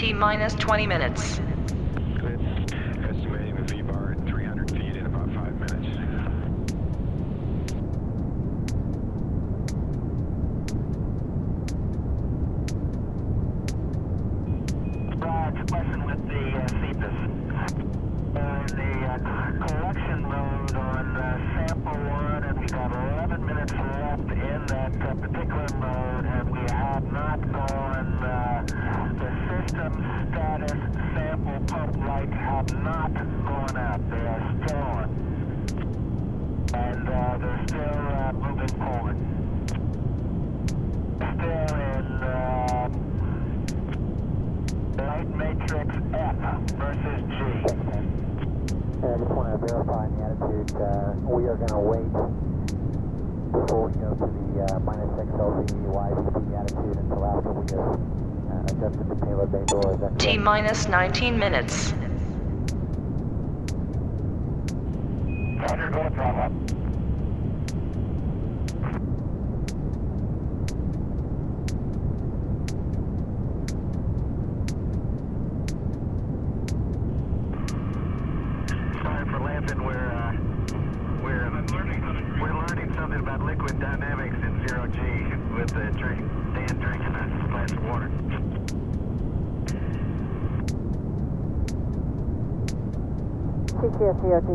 T minus 20 minutes. Good. Estimating the V-bar at 300 feet in about 5 minutes. Question with the CPIS. The collection mode on sample 1, and we got 11 minutes left in that particular mode, and we have not gone, the system status sample pump lights have not gone out. They are still on. And they're still moving forward. Still in light matrix F versus G. I just want to verify the attitude. We are going to wait before we go to the minus 6 LVY speed attitude until after we have adjusted the payload bay door. Is that correct? T minus 19 minutes. Roger, go and drop up. Sorry for laughing. We're learning something about liquid dynamics in 0G with Dan drinking a glass of water. CCSCOT,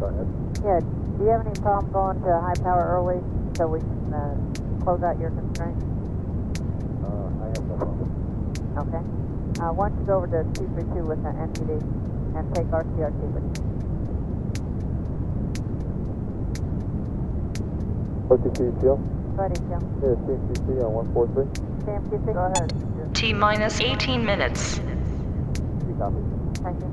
Go ahead. yeah, do you have any problem going to high power early so we can close out your constraints? I have no problem. Okay. Why don't you go over to 232 with an NPD and take our CRT with you. OTC seal. Buddy, Jim. Here, CCC on 143. CMQC, go ahead. T minus 18 minutes. C copy. Thank you.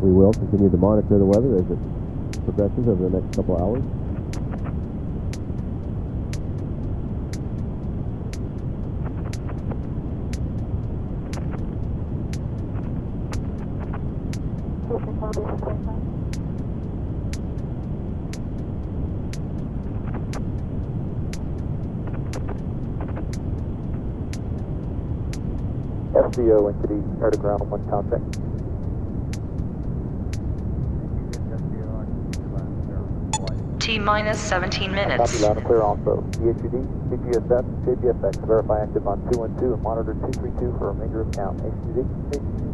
We will continue to monitor the weather as it progresses over the next couple hours. FCO entity, air to ground, 1 contact. T minus 17 minutes. Copy loud and clear also. DHUD, CGSF, JPFX, verify active on 212 and monitor 232 for remainder of count. HUD,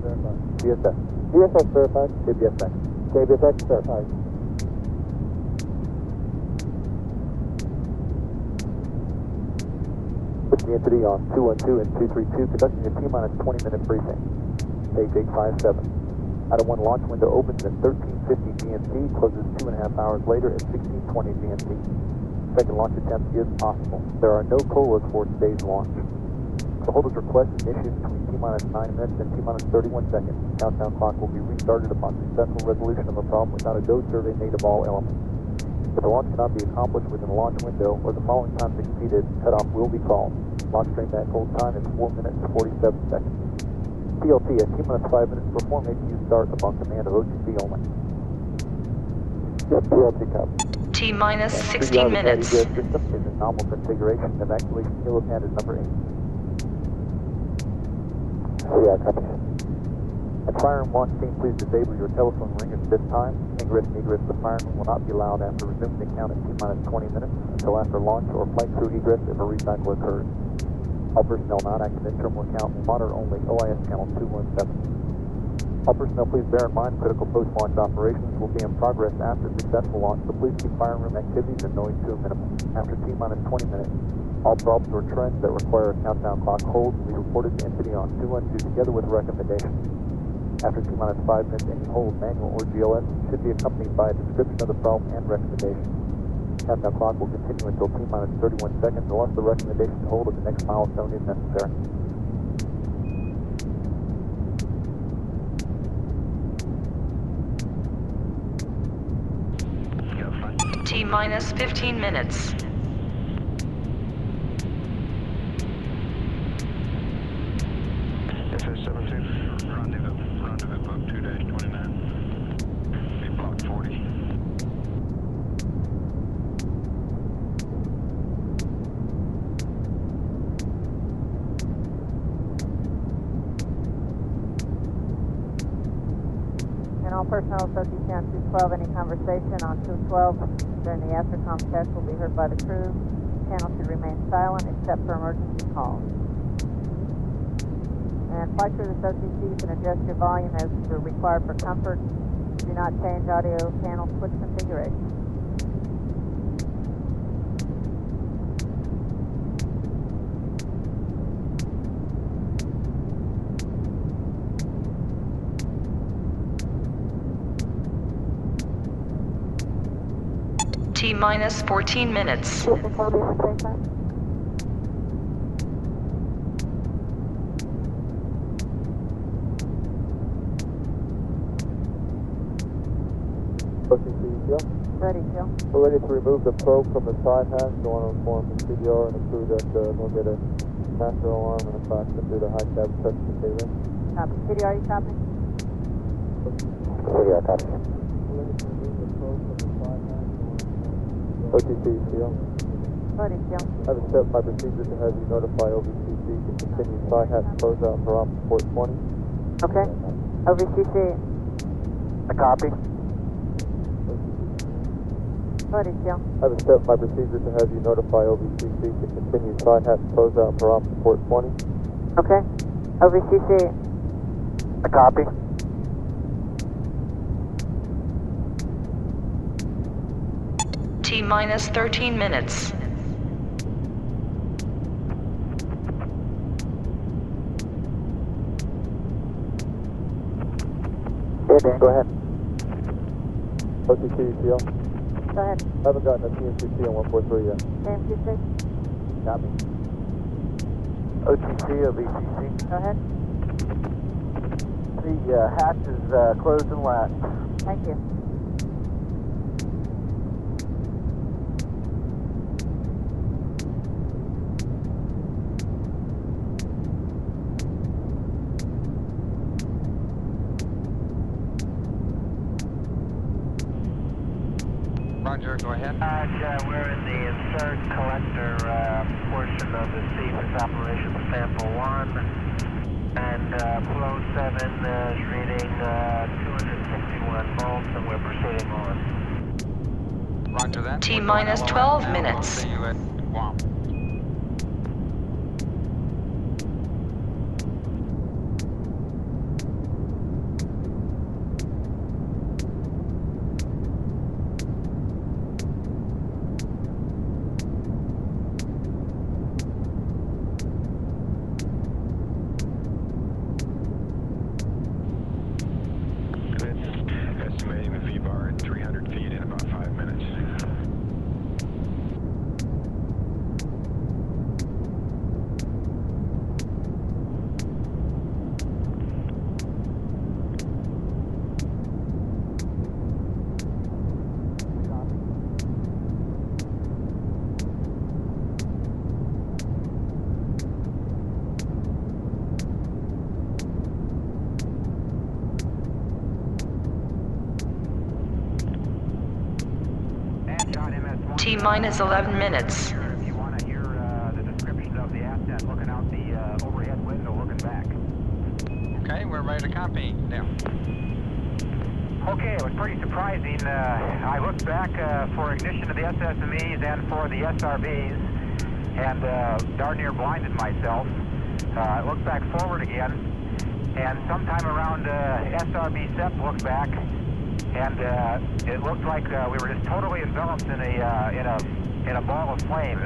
verified. GSF. GSF verified. JPFX. JPFX verified. With the entity on 212 and 232, conducting a T-minus 20-minute briefing. Page 857. Item 1 launch window opens at 13:50 GMT, closes 2.5 hours later at 16:20 GMT. Second launch attempt is possible. There are no COLAs for today's launch. The holder's request is issued between T-minus 9 minutes and T-minus 31 seconds. Countdown clock will be restarted upon successful resolution of a problem without a go survey made of all elements. If the launch cannot be accomplished within the launch window or the following times exceeded, cutoff will be called. Launch train back hold time is 4 minutes and 47 seconds. PLT at T-minus 5 minutes before making you start upon command of OTC only. Yes, PLT copy. T minus 16 minutes. The system is in nominal configuration. Evacuation helipad is number 8. Yeah, copy. At fire room launch team, please disable your telephone ring at this time. Ingress and egress to the fire room will not be allowed after resuming the count at T-minus 20 minutes until after launch or flight crew egress if a recycle occurs. All personnel not active in terminal account will monitor only OIS channel 217. All personnel, please bear in mind critical post-launch operations will be in progress after successful launch, so please keep fire room activities and noise to a minimum. After T-minus 20 minutes, all problems or trends that require a countdown clock hold will be reported to entity on 212 together with recommendations. After T-minus 5 minutes, any hold, manual or GLS, should be accompanied by a description of the problem and recommendation. Countdown clock will continue until T-minus 31 seconds unless the recommendation to hold at the next milestone is necessary. T minus 15 minutes. FS-76, rendezvous book 2-29. Be block 40. And all personnel associated on 212, any conversation on 212 during the aftercom test will be heard by the crew. Channel should remain silent except for emergency calls. And flight crew associates, you can adjust your volume as required for comfort. Do not change audio channel switch configuration. T minus 14 minutes. Ready, Jill. We're ready to remove the probe from the side hatch. Don't want to inform the CDR and the crew that we'll get a master alarm and a fax through the high cab test to stay ready. Copy. CDR, you copy? CDR, copy. We're ready to remove the probe from the side hatch. OTC, CL. Ready, Jill. I have a step by procedure to have you notify OVCC to continue side hatch closeout for op port 20. Okay. OVCC. A copy. Ready, Jill. I have a step by procedure to have you notify OVCC to continue side hatch closeout for op port 20. Okay. OVCC. A copy. T minus 13 minutes. Go ahead. OTC, CL. Go ahead. I haven't gotten a TMCC on 143 yet. TMCC. Copy. OTC, OVCC. Go ahead. The hatch is closed and latched. Thank you. Roger, go ahead. We're in the insert collector portion of the CFIS operation for sample 1. And flow 7 is reading 261 volts, and we're proceeding on. Roger that. T minus 12 minutes. See you at Guam. Estimating the V-bar at 300 feet in about 5 minutes. T minus 11 minutes. If you want to hear the description of the asset looking out the overhead window, looking back. Okay, we're ready to copy. Now. Okay, it was pretty surprising. I looked back for ignition of the SSMEs and for the SRBs, and darn near blinded myself. I looked back forward again, and sometime around SRB SEP looked back, and it looked like we were just totally enveloped in a ball of flame.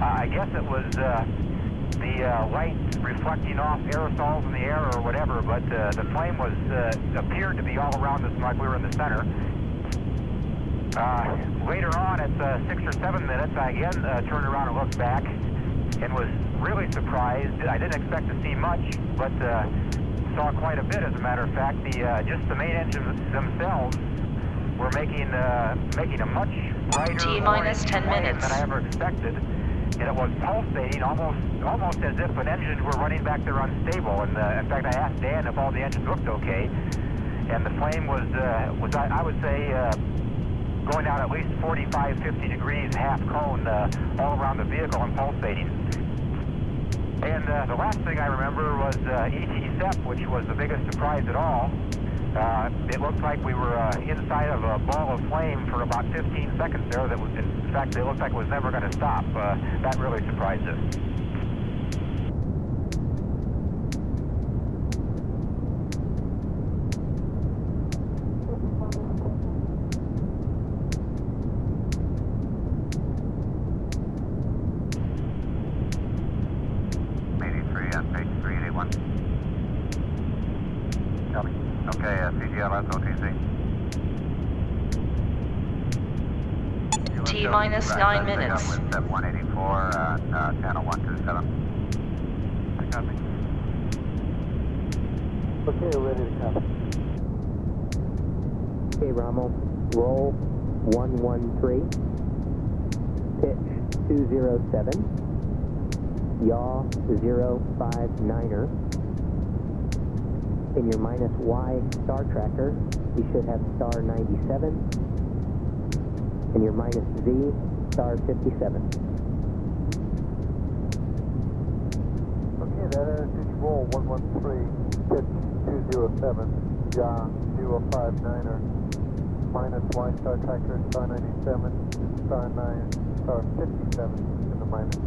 I guess it was the light reflecting off aerosols in the air or whatever, but the flame was appeared to be all around us like we were in the center. Later on, at 6 or 7 minutes, I again turned around and looked back and was really surprised. I didn't expect to see much, but saw quite a bit, as a matter of fact. Just the main engines themselves were making a much brighter T-minus 10 flame minutes. than I ever expected. And it was pulsating almost as if an engine were running back there unstable. And in fact, I asked Dan if all the engines looked okay. And the flame was I would say, going down at least 45, 50 degrees, half cone, all around the vehicle and pulsating. And the last thing I remember was ET-SEP, which was the biggest surprise at all. It looked like we were inside of a ball of flame for about 15 seconds there. That was, in fact, it looked like it was never going to stop. That really surprised us. T-minus 9 minutes. 184, channel 127. Okay, we're ready to copy. Okay, Rommel, roll 113, pitch 207, yaw 059er. In your minus Y star tracker, you should have star 97. And your minus Z, star 57. Okay, that energy roll 113, pitch 207, yaw 059er, minus Y star tracker, star 97, star 9, star 57 in the minus Z.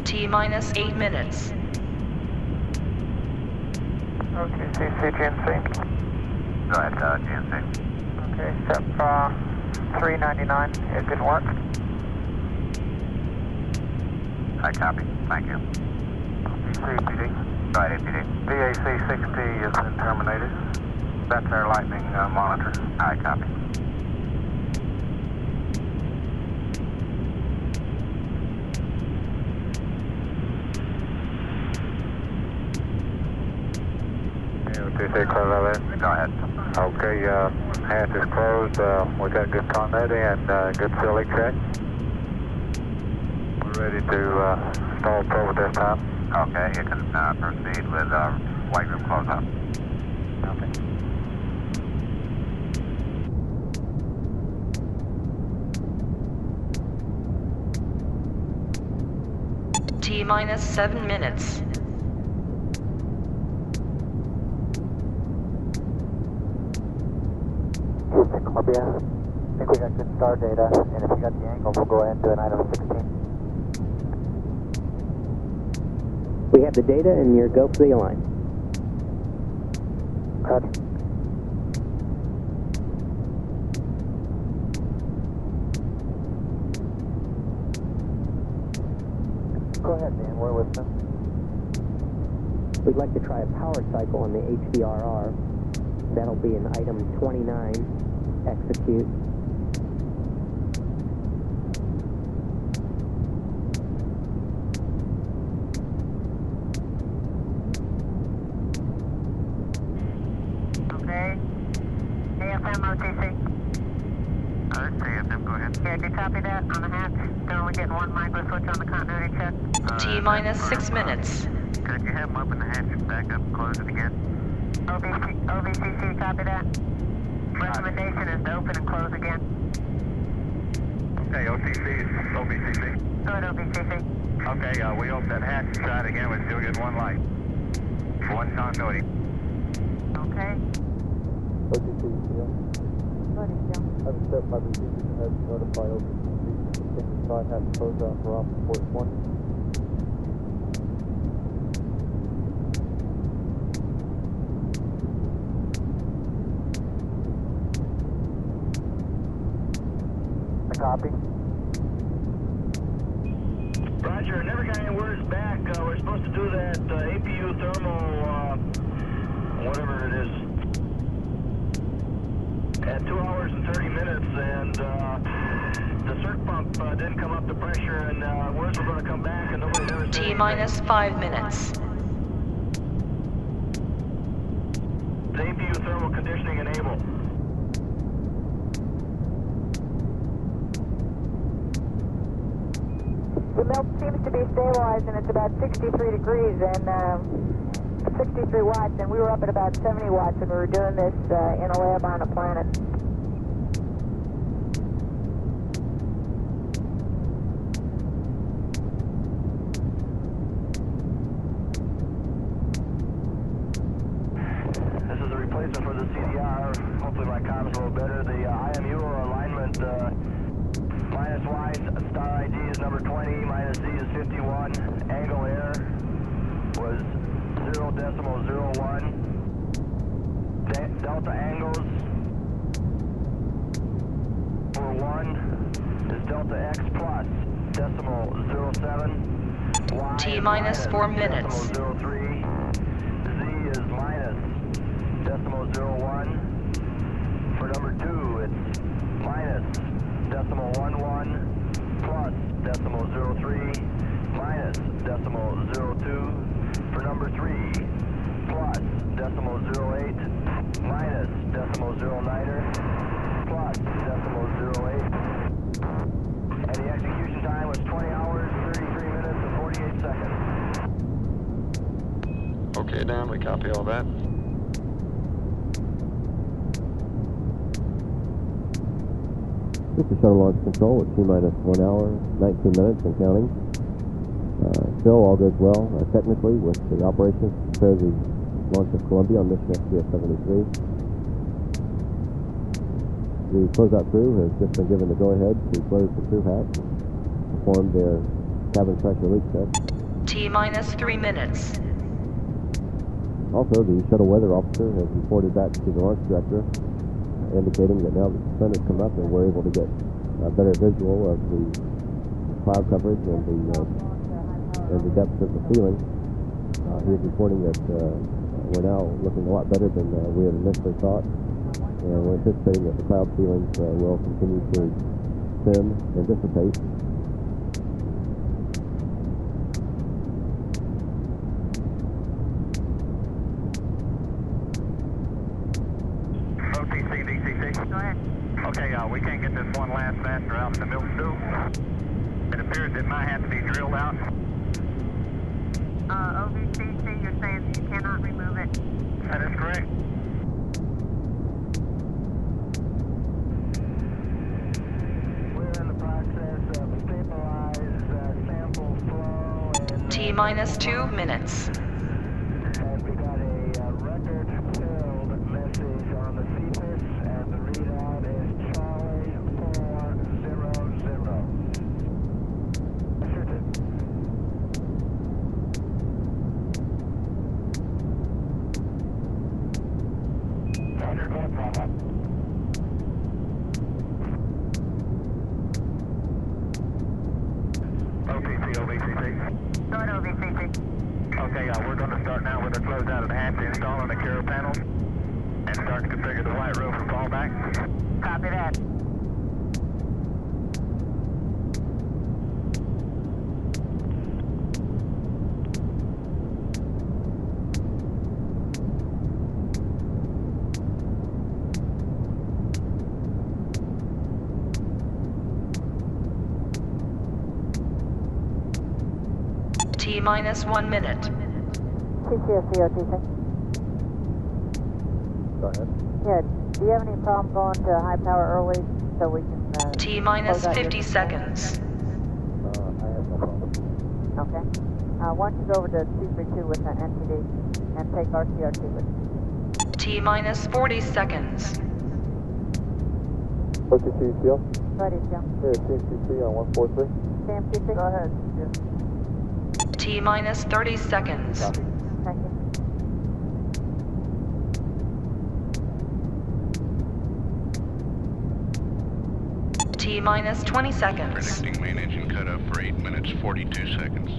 T-minus 8 minutes. Okay, CC GNC. Go ahead, GNC. Okay, step 399. It didn't work. I copy. Thank you. CPD. Right, APD. VAC 60 has been terminated. That's our lightning monitor. I copy. TC, close that in. Go ahead. Okay, hatch is closed. We got good continuity and good filling check. We're ready to stall probe at this time. Okay, you can proceed with white room close-up. Okay. T-minus 7 minutes. Columbia, I think we got good star data, and if you got the angle, we'll go ahead and do an item 16. We have the data and you're go for the align. Cut. Go ahead, Dan, we're listening. We'd like to try a power cycle on the HDRR. That'll be an item 29. Execute. Okay. AFM OTC. Alright, AFM, go ahead. Yeah, did you copy that on the hatch? They're only getting one micro switch on the continuity check. T-minus 6 minutes. Could you have them open the hatch and back up, close it again? OVCC, copy that. Recommendation is to open and close again. Okay, OCC, OVCC. Go ahead, OVCC. Okay, we open that hatch side again, we're still getting one light. One continuity. Okay. OTC, yeah. Have a step by receivers and have notify OTC. Continue side hatch close out for off port 20. Copy. Roger, never got any words back. We're supposed to do that APU thermal, whatever it is, at 2 hours and 30 minutes, and the circ pump didn't come up to pressure, and words were going to come back, and nobody's ever T minus 5 minutes. The APU thermal conditioning enabled. The milk seems to be stabilized, and it's about 63 degrees and 63 watts, and we were up at about 70 watts when we were doing this in a lab on a planet. This is a replacement for the CDR. Hopefully my comms a little better. The IMU alignment minus Y star ID is number 20, minus Z is 51. Angle air was 0.01. Delta angles for 1 is delta X plus decimal 07. Y T is minus 4 minutes. Decimal 03. Z is minus decimal 01. For number 2, it's minus decimal 11 plus decimal 03 minus decimal 02. For number 3, plus decimal 08 minus decimal 09er plus decimal 08. And the execution time was 20 hours, 33 minutes, and 48 seconds. Okay, Dan, we copy all that. This is shuttle launch control at T minus 1 hour, 19 minutes and counting. Still all goes well technically with the operations to prepare the launch of Columbia on mission STS-73. The closeout crew has just been given the go-ahead to close the crew hatch and perform their cabin pressure leak test. T minus 3 minutes. Also, the shuttle weather officer has reported back to the launch director, indicating that now that the sun has come up and we're able to get a better visual of the cloud coverage and the depth of the ceiling. He is reporting that we're now looking a lot better than we had initially thought, and we're anticipating that the cloud ceilings will continue to thin and dissipate. OTC, DCC. Go ahead. Okay, we can't get this one last master out in the milk stew. It appears it might have to be drilled out. OVCC, you're saying you cannot remove it. That is correct. We're in the process of stabilized sample flow and... T minus 2 minutes. And we got a record-filled message on the CPIS, and the readout is Charlie 400. Asserted. Roger, no problem. OTC, OVCC. Go ahead, OVCC. Okay, we're going to start now with the closeout of the hatch, installing the Cure panel, and start to configure the white room for fallback. Copy that. T minus 1 minute. TCSC, OTC. Go ahead. Yeah, do you have any problem going to high power early so we can... T minus close out your 50 seconds. I have no problem. Okay. Why don't you go over to 232 with an NTD and take RCRT with you. T minus 40 seconds. OTC seal. Go ahead, ECL. Here, CMCC on 143. CMTC? Go ahead. T minus 30 seconds. Copy. Thank you. T minus 20 seconds. Predicting main engine cutoff for 8 minutes 42 seconds.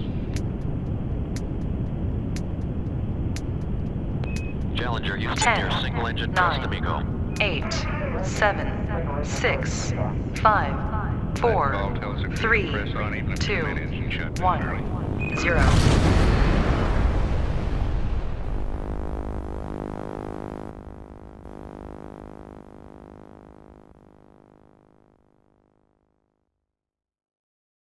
Challenger, Houston, 10, your single engine 9, test, amigo. 8, 7, 6, 5, 4, That valve tells it to 3, press on even if the 2, main engine shut down early. 1, 0.